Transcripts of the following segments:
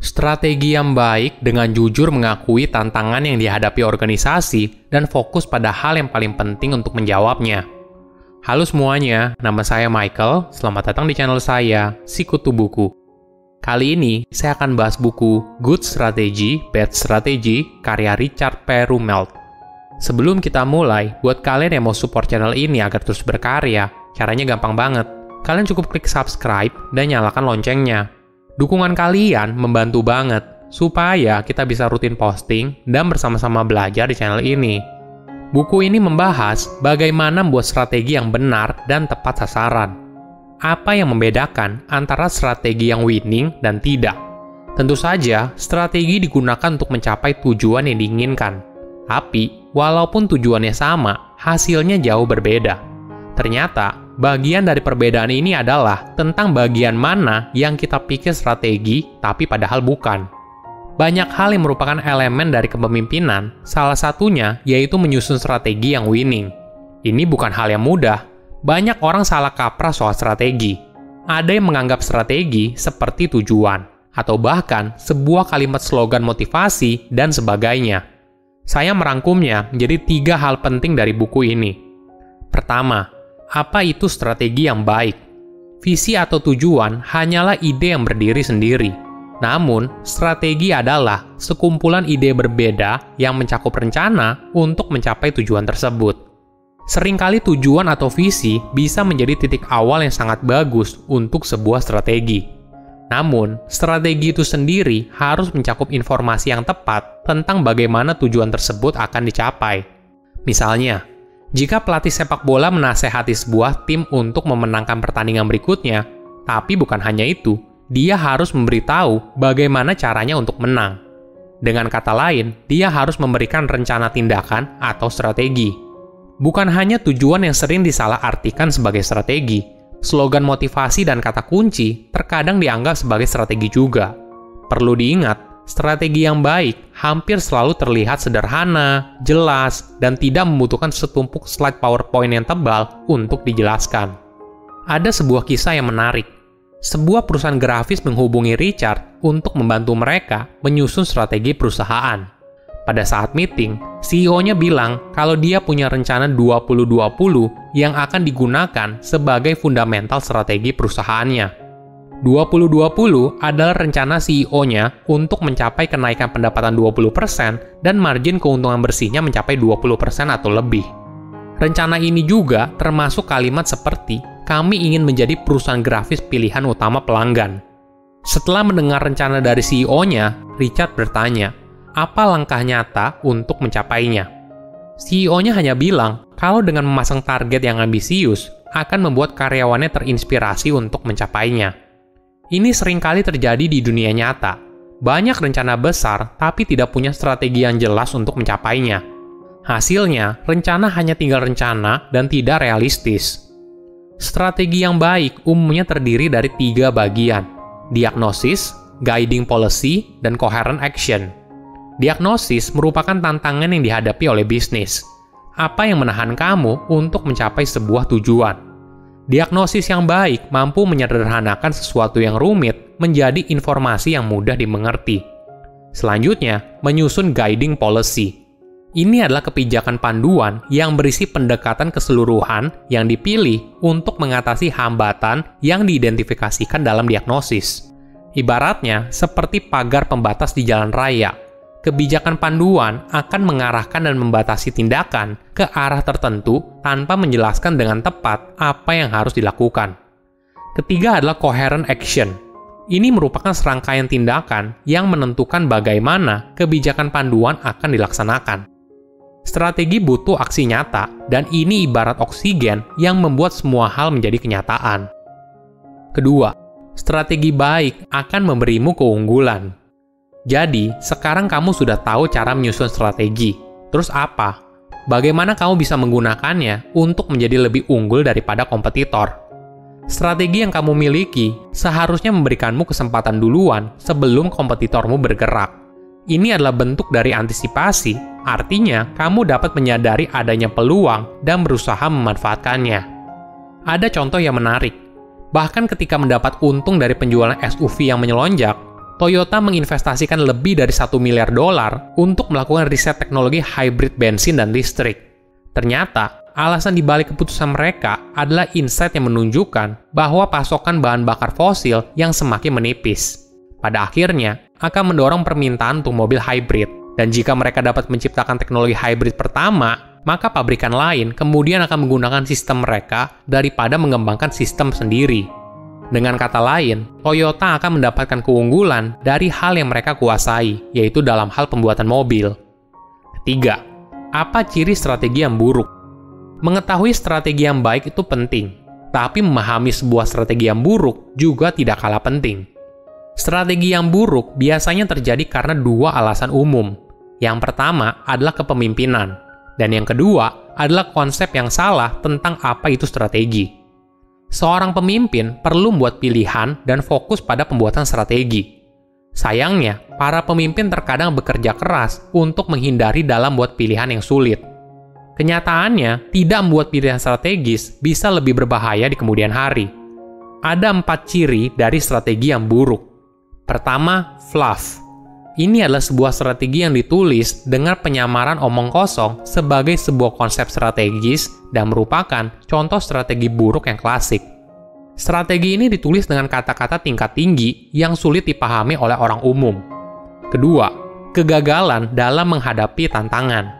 Strategi yang baik dengan jujur mengakui tantangan yang dihadapi organisasi dan fokus pada hal yang paling penting untuk menjawabnya. Halo semuanya, nama saya Michael. Selamat datang di channel saya, Sikutu Buku. Kali ini, saya akan bahas buku Good Strategy, Bad Strategy, karya Richard P. Rumelt. Sebelum kita mulai, buat kalian yang mau support channel ini agar terus berkarya, caranya gampang banget. Kalian cukup klik subscribe dan nyalakan loncengnya. Dukungan kalian membantu banget supaya kita bisa rutin posting dan bersama-sama belajar di channel ini. Buku ini membahas bagaimana membuat strategi yang benar dan tepat sasaran. Apa yang membedakan antara strategi yang winning dan tidak? Tentu saja, strategi digunakan untuk mencapai tujuan yang diinginkan. Tapi, walaupun tujuannya sama, hasilnya jauh berbeda. Ternyata, bagian dari perbedaan ini adalah tentang bagian mana yang kita pikir strategi, tapi padahal bukan. Banyak hal yang merupakan elemen dari kepemimpinan, salah satunya yaitu menyusun strategi yang winning. Ini bukan hal yang mudah. Banyak orang salah kaprah soal strategi. Ada yang menganggap strategi seperti tujuan, atau bahkan sebuah kalimat slogan motivasi dan sebagainya. Saya merangkumnya menjadi 3 hal penting dari buku ini. Pertama, apa itu strategi yang baik? Visi atau tujuan hanyalah ide yang berdiri sendiri. Namun, strategi adalah sekumpulan ide berbeda yang mencakup rencana untuk mencapai tujuan tersebut. Seringkali tujuan atau visi bisa menjadi titik awal yang sangat bagus untuk sebuah strategi. Namun, strategi itu sendiri harus mencakup informasi yang tepat tentang bagaimana tujuan tersebut akan dicapai. Misalnya, jika pelatih sepak bola menasehati sebuah tim untuk memenangkan pertandingan berikutnya, tapi bukan hanya itu, dia harus memberitahu bagaimana caranya untuk menang. Dengan kata lain, dia harus memberikan rencana tindakan atau strategi. Bukan hanya tujuan yang sering disalahartikan sebagai strategi, slogan motivasi dan kata kunci terkadang dianggap sebagai strategi juga. Perlu diingat, strategi yang baik hampir selalu terlihat sederhana, jelas, dan tidak membutuhkan setumpuk slide PowerPoint yang tebal untuk dijelaskan. Ada sebuah kisah yang menarik. Sebuah perusahaan grafis menghubungi Richard untuk membantu mereka menyusun strategi perusahaan. Pada saat meeting, CEO-nya bilang kalau dia punya rencana 2020 yang akan digunakan sebagai fundamental strategi perusahaannya. 2020 adalah rencana CEO-nya untuk mencapai kenaikan pendapatan 20% dan margin keuntungan bersihnya mencapai 20% atau lebih. Rencana ini juga termasuk kalimat seperti, kami ingin menjadi perusahaan grafis pilihan utama pelanggan. Setelah mendengar rencana dari CEO-nya, Richard bertanya, apa langkah nyata untuk mencapainya? CEO-nya hanya bilang kalau dengan memasang target yang ambisius akan membuat karyawannya terinspirasi untuk mencapainya. Ini seringkali terjadi di dunia nyata. Banyak rencana besar, tapi tidak punya strategi yang jelas untuk mencapainya. Hasilnya, rencana hanya tinggal rencana dan tidak realistis. Strategi yang baik umumnya terdiri dari 3 bagian: diagnosis, guiding policy, dan coherent action. Diagnosis merupakan tantangan yang dihadapi oleh bisnis. Apa yang menahan kamu untuk mencapai sebuah tujuan? Diagnosis yang baik mampu menyederhanakan sesuatu yang rumit menjadi informasi yang mudah dimengerti. Selanjutnya, menyusun guiding policy. Ini adalah kebijakan panduan yang berisi pendekatan keseluruhan yang dipilih untuk mengatasi hambatan yang diidentifikasikan dalam diagnosis. Ibaratnya seperti pagar pembatas di jalan raya. Kebijakan panduan akan mengarahkan dan membatasi tindakan ke arah tertentu tanpa menjelaskan dengan tepat apa yang harus dilakukan. Ketiga adalah coherent action. Ini merupakan serangkaian tindakan yang menentukan bagaimana kebijakan panduan akan dilaksanakan. Strategi butuh aksi nyata, dan ini ibarat oksigen yang membuat semua hal menjadi kenyataan. Kedua, strategi baik akan memberimu keunggulan. Jadi, sekarang kamu sudah tahu cara menyusun strategi. Terus apa? Bagaimana kamu bisa menggunakannya untuk menjadi lebih unggul daripada kompetitor? Strategi yang kamu miliki seharusnya memberikanmu kesempatan duluan sebelum kompetitormu bergerak. Ini adalah bentuk dari antisipasi, artinya kamu dapat menyadari adanya peluang dan berusaha memanfaatkannya. Ada contoh yang menarik. Bahkan ketika mendapat untung dari penjualan SUV yang menyelonjak, Toyota menginvestasikan lebih dari $1 miliar untuk melakukan riset teknologi hybrid bensin dan listrik. Ternyata, alasan dibalik keputusan mereka adalah insight yang menunjukkan bahwa pasokan bahan bakar fosil yang semakin menipis. Pada akhirnya, akan mendorong permintaan untuk mobil hybrid. Dan jika mereka dapat menciptakan teknologi hybrid pertama, maka pabrikan lain kemudian akan menggunakan sistem mereka daripada mengembangkan sistem sendiri. Dengan kata lain, Toyota akan mendapatkan keunggulan dari hal yang mereka kuasai, yaitu dalam hal pembuatan mobil. Ketiga, apa ciri strategi yang buruk? Mengetahui strategi yang baik itu penting, tapi memahami sebuah strategi yang buruk juga tidak kalah penting. Strategi yang buruk biasanya terjadi karena dua alasan umum. Yang pertama adalah kepemimpinan, dan yang kedua adalah konsep yang salah tentang apa itu strategi. Seorang pemimpin perlu membuat pilihan dan fokus pada pembuatan strategi. Sayangnya, para pemimpin terkadang bekerja keras untuk menghindari dalam membuat pilihan yang sulit. Kenyataannya, tidak membuat pilihan strategis bisa lebih berbahaya di kemudian hari. Ada 4 ciri dari strategi yang buruk. Pertama, fluff. Ini adalah sebuah strategi yang ditulis dengan penyamaran omong kosong sebagai sebuah konsep strategis dan merupakan contoh strategi buruk yang klasik. Strategi ini ditulis dengan kata-kata tingkat tinggi yang sulit dipahami oleh orang umum. Kedua, kegagalan dalam menghadapi tantangan.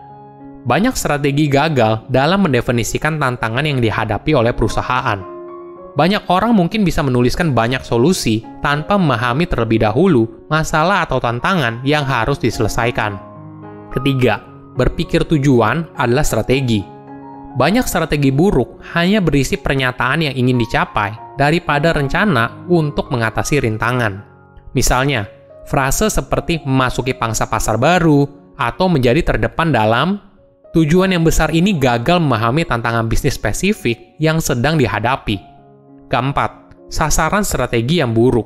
Banyak strategi gagal dalam mendefinisikan tantangan yang dihadapi oleh perusahaan. Banyak orang mungkin bisa menuliskan banyak solusi tanpa memahami terlebih dahulu masalah atau tantangan yang harus diselesaikan. Ketiga, berpikir tujuan adalah strategi. Banyak strategi buruk hanya berisi pernyataan yang ingin dicapai daripada rencana untuk mengatasi rintangan. Misalnya, frase seperti memasuki pangsa pasar baru atau menjadi terdepan dalam tujuan yang besar ini gagal memahami tantangan bisnis spesifik yang sedang dihadapi. Keempat, sasaran strategi yang buruk.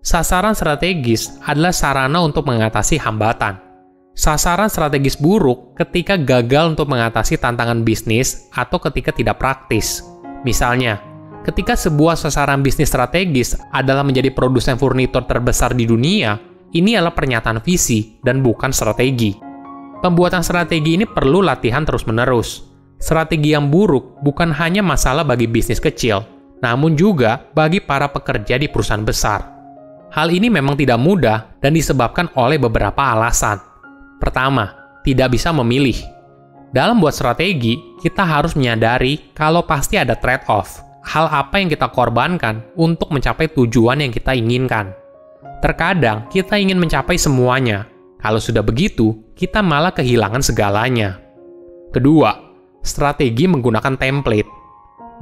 Sasaran strategis adalah sarana untuk mengatasi hambatan. Sasaran strategis buruk ketika gagal untuk mengatasi tantangan bisnis atau ketika tidak praktis. Misalnya, ketika sebuah sasaran bisnis strategis adalah menjadi produsen furnitur terbesar di dunia, ini adalah pernyataan visi dan bukan strategi. Pembuatan strategi ini perlu latihan terus-menerus. Strategi yang buruk bukan hanya masalah bagi bisnis kecil, namun juga bagi para pekerja di perusahaan besar. Hal ini memang tidak mudah dan disebabkan oleh beberapa alasan. Pertama, tidak bisa memilih. Dalam buat strategi, kita harus menyadari kalau pasti ada trade-off, hal apa yang kita korbankan untuk mencapai tujuan yang kita inginkan. Terkadang, kita ingin mencapai semuanya. Kalau sudah begitu, kita malah kehilangan segalanya. Kedua, strategi menggunakan template.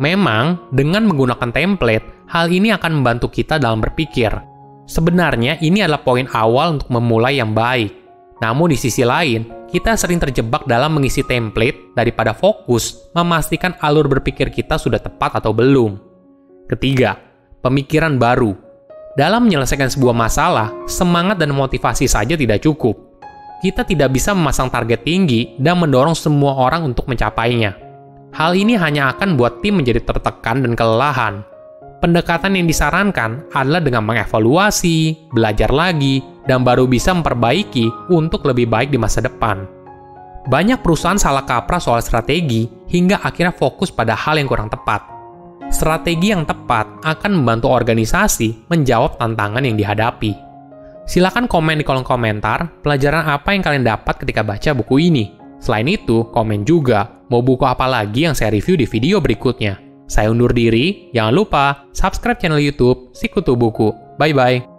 Memang, dengan menggunakan template, hal ini akan membantu kita dalam berpikir. Sebenarnya, ini adalah poin awal untuk memulai yang baik. Namun di sisi lain, kita sering terjebak dalam mengisi template daripada fokus memastikan alur berpikir kita sudah tepat atau belum. Ketiga, pemikiran baru. Dalam menyelesaikan sebuah masalah, semangat dan motivasi saja tidak cukup. Kita tidak bisa memasang target tinggi dan mendorong semua orang untuk mencapainya. Hal ini hanya akan buat tim menjadi tertekan dan kelelahan. Pendekatan yang disarankan adalah dengan mengevaluasi, belajar lagi, dan baru bisa memperbaiki untuk lebih baik di masa depan. Banyak perusahaan salah kaprah soal strategi hingga akhirnya fokus pada hal yang kurang tepat. Strategi yang tepat akan membantu organisasi menjawab tantangan yang dihadapi. Silakan komen di kolom komentar pelajaran apa yang kalian dapat ketika baca buku ini. Selain itu, komen juga mau buku apa lagi yang saya review di video berikutnya. Saya undur diri, jangan lupa subscribe channel YouTube Sikutu Buku. Bye-bye.